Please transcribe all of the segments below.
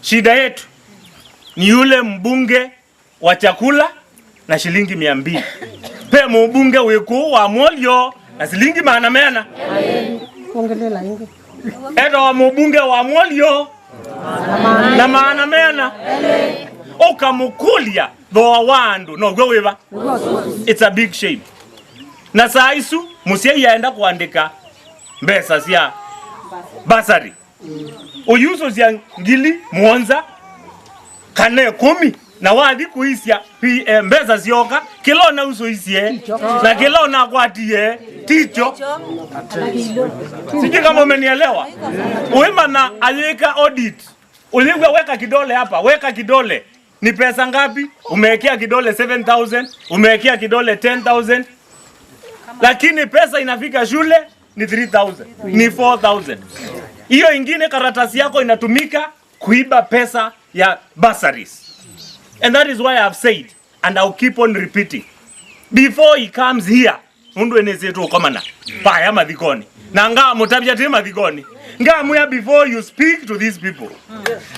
Shida yetu ni yule mbunge wa chakula na shilingi 200. Pe mbunge weku wa Molyo na shilingi maana. Ongelela ingi. Edo wa mbunge wa Molyo na maana. Okamukulia thoa wandu no gwewiva. It's a big shame. Na saa isu musie yaenda kuandika mbesa cia basari. Uyuso cia ngili muonza kane 10 na wathi kuisia mbesa cionka kilo na uso isie na kilo na kwatie ticho. Sije kama umenielewa. Uima na alika audit. Uliwe weka kidole hapa, weka kidole. Ni pesa ngapi? Umewekea kidole 7,000, umewekea kidole 10,000. Lakini pesa inafika shule ni 3,000, ni 4,000. Hiyo ingine karatasi yako inatumika kuiba pesa ya bursaries. And that is why I have said, and I'll keep on repeating, before he comes here, mundu enezetu komana, paya mathikoni. Na nga mutabia te mathikoni. Nga muya before you speak to these people.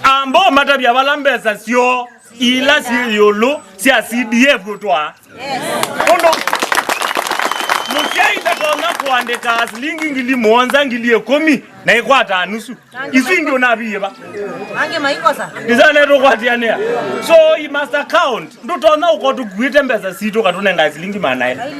Ambo matabia balambesa sio ila si yolo si CDF gutwa. Ondo mukiaita kona kuandika shilingi ngili muonza ngili 10 na ikwata nusu. Isu ndio nabiye Ange maikosa. Izana ndo kwatiania. So he must account. Ndo tona uko tukwite mbesa sito katone nga shilingi 9.